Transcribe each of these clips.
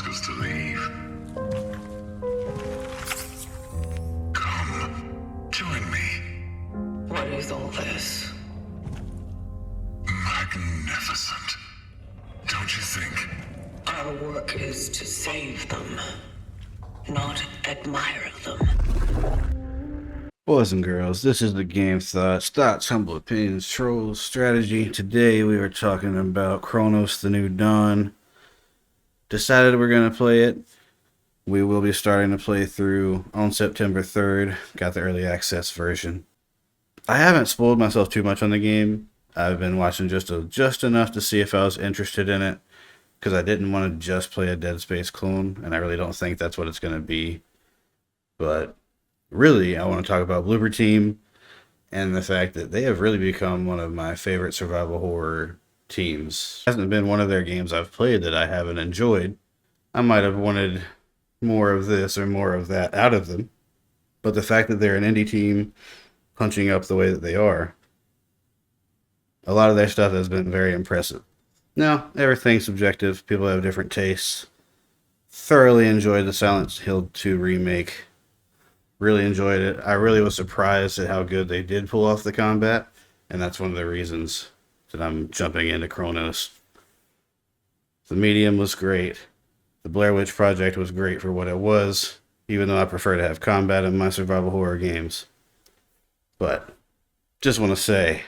ask us to leave. Come, join me. What is all this? Magnificent. Don't you think? Our work is to save them, not admire them. Boys and girls, this is the GameTHOTS, thoughts, humble opinions, trolls, strategy. Today we were talking about Cronos the New Dawn. Decided we're going to play it. We will be starting to play through on September 3rd. Got the early access version. I haven't spoiled myself too much on the game. I've been watching just enough to see if I was interested in it, because I didn't want to just play a Dead Space clone, and I really don't think that's what it's going to be. But really, I want to talk about Bloober Team and the fact that they have really become one of my favorite survival horror teams. It hasn't been one of their games I've played that I haven't enjoyed. I might have wanted more of this or more of that out of them, but the fact that they're an indie team punching up the way that they are, a lot of their stuff has been very impressive. Now, everything's subjective. People have different tastes. Thoroughly enjoyed the Silent Hill 2 remake. Really enjoyed it. I really was surprised at how good they did pull off the combat, and that's one of the reasons that I'm jumping into Cronos. The Medium was great. The Blair Witch Project was great for what it was, even though I prefer to have combat in my survival horror games. But just want to say,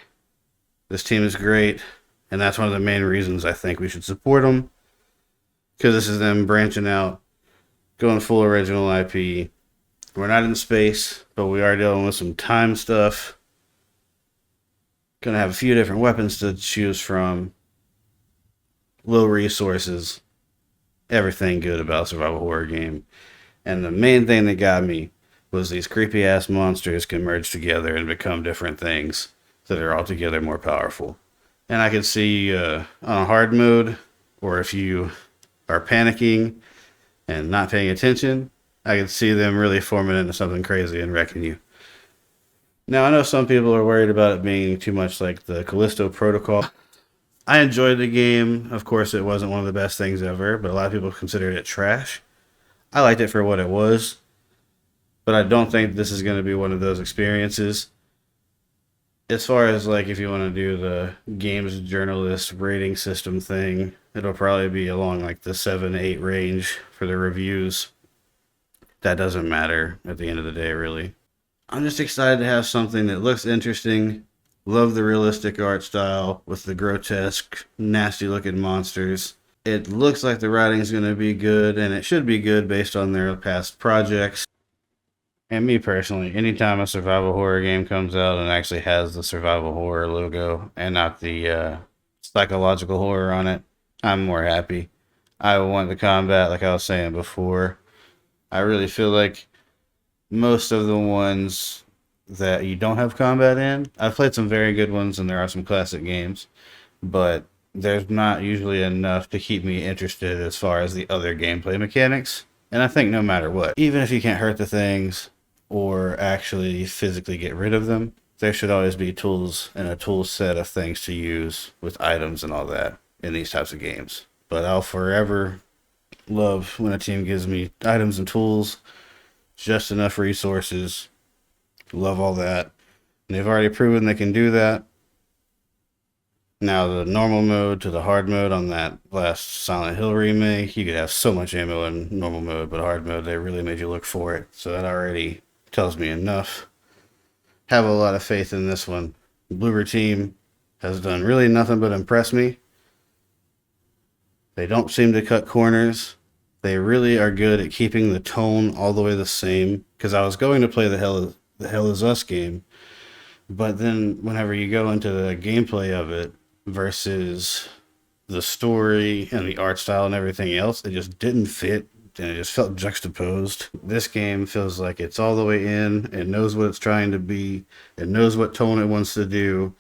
this team is great, and that's one of the main reasons I think we should support them, because this is them branching out, going full original IP. We're not in space, but we are dealing with some time stuff. Gonna have a few different weapons to choose from. Low resources. Everything good about a survival horror game. And the main thing that got me was these creepy ass monsters can merge together and become different things that are altogether more powerful. And I could see on a hard mode, or if you are panicking and not paying attention, I could see them really forming into something crazy and wrecking you. Now, I know some people are worried about it being too much like the Callisto Protocol. I enjoyed the game. Of course, it wasn't one of the best things ever, but a lot of people considered it trash. I liked it for what it was, but I don't think this is going to be one of those experiences. As far as like if you want to do the games journalist rating system thing, it'll probably be along like the 7-8 range for the reviews. That doesn't matter at the end of the day, really. I'm just excited to have something that looks interesting. Love the realistic art style with the grotesque, nasty looking monsters. It looks like the writing's going to be good, and it should be good based on their past projects. And me personally, anytime a survival horror game comes out and actually has the survival horror logo and not the psychological horror on it, I'm more happy. I want the combat, like I was saying before. I really feel like most of the ones that you don't have combat in, I've played some very good ones and there are some classic games, but there's not usually enough to keep me interested as far as the other gameplay mechanics. And I think no matter what, even if you can't hurt the things or actually physically get rid of them, there should always be tools and a tool set of things to use with items and all that in these types of games. But I'll forever love when a team gives me items and tools, just enough resources. Love all that. And they've already proven they can do that. Now the normal mode to the hard mode on that last Silent Hill remake, you could have so much ammo in normal mode, but hard mode, they really made you look for it. So that already tells me enough. Have a lot of faith in this one. The Bloober Team has done really nothing but impress me. They don't seem to cut corners. They really are good at keeping the tone all the way the same. Because I was going to play the Hell Is Us game, but then whenever you go into the gameplay of it versus the story and the art style and everything else, it just didn't fit, and it just felt juxtaposed. This game feels like it's all the way in. It knows what it's trying to be. It knows what tone it wants to do.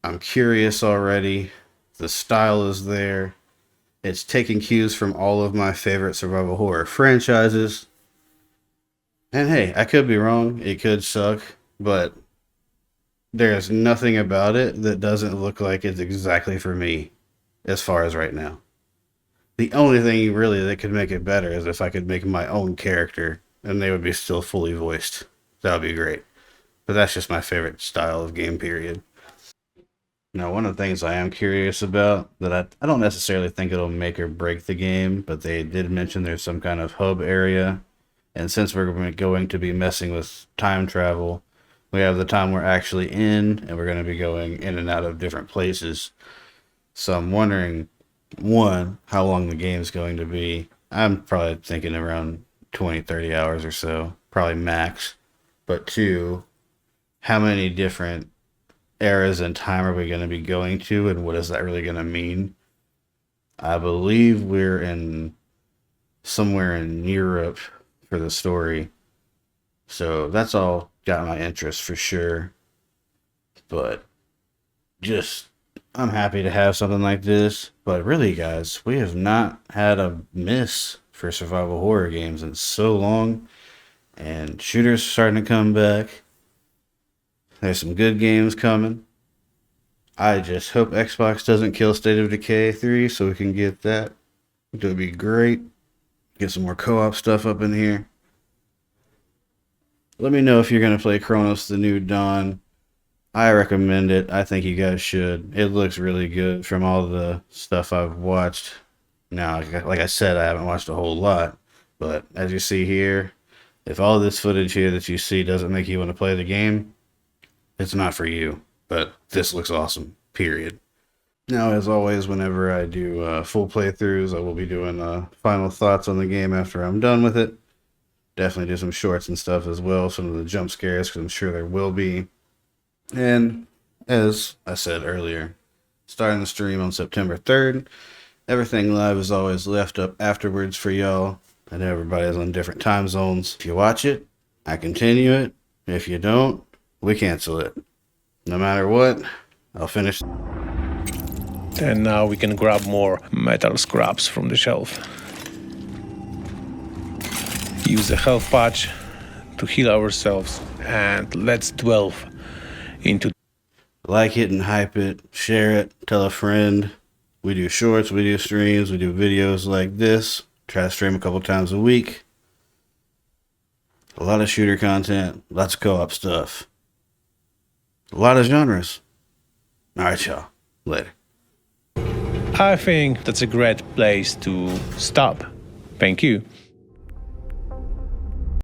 I'm curious already. The style is there. It's taking cues from all of my favorite survival horror franchises. And hey, I could be wrong. It could suck, but there's nothing about it that doesn't look like it's exactly for me as far as right now. The only thing really that could make it better is if I could make my own character and they would be still fully voiced. That would be great. But that's just my favorite style of game, period. Now, one of the things I am curious about that I don't necessarily think it'll make or break the game, but they did mention there's some kind of hub area. And since we're going to be messing with time travel, we have the time we're actually in, and we're going to be going in and out of different places. So I'm wondering, one, how long the game's going to be. I'm probably thinking around 20, 30 hours or so, probably max. But two, how many different eras in time are we going to be going to, and what is that really going to mean? I believe we're in somewhere in Europe for the story. So that's all got my interest for sure. But just, I'm happy to have something like this. But really, guys, we have not had a miss for survival horror games in so long. And shooters starting to come back. There's some good games coming. I just hope Xbox doesn't kill State of Decay 3 so we can get that. It would be great. Get some more co-op stuff up in here. Let me know if you're going to play Cronos the New Dawn. I recommend it. I think you guys should. It looks really good from all the stuff I've watched. Now, like I said, I haven't watched a whole lot. But as you see here, if all this footage here that you see doesn't make you want to play the game, it's not for you. But this looks awesome, period. Now, as always, whenever I do full playthroughs, I will be doing final thoughts on the game after I'm done with it. Definitely do some shorts and stuff as well, some of the jump scares, because I'm sure there will be. And as I said earlier, starting the stream on September 3rd. Everything live is always left up afterwards for y'all. I know everybody's on different time zones. If you watch it, I continue it. If you don't, we cancel it. No matter what, I'll finish. And now we can grab more metal scraps from the shelf. Use a health patch to heal ourselves, and let's delve into. Like it and hype it, share it, tell a friend. We do shorts, we do streams, we do videos like this. Try to stream a couple times a week. A lot of shooter content, lots of co-op stuff. A lot of genres. Alright, y'all. Later. I think that's a great place to stop. Thank you.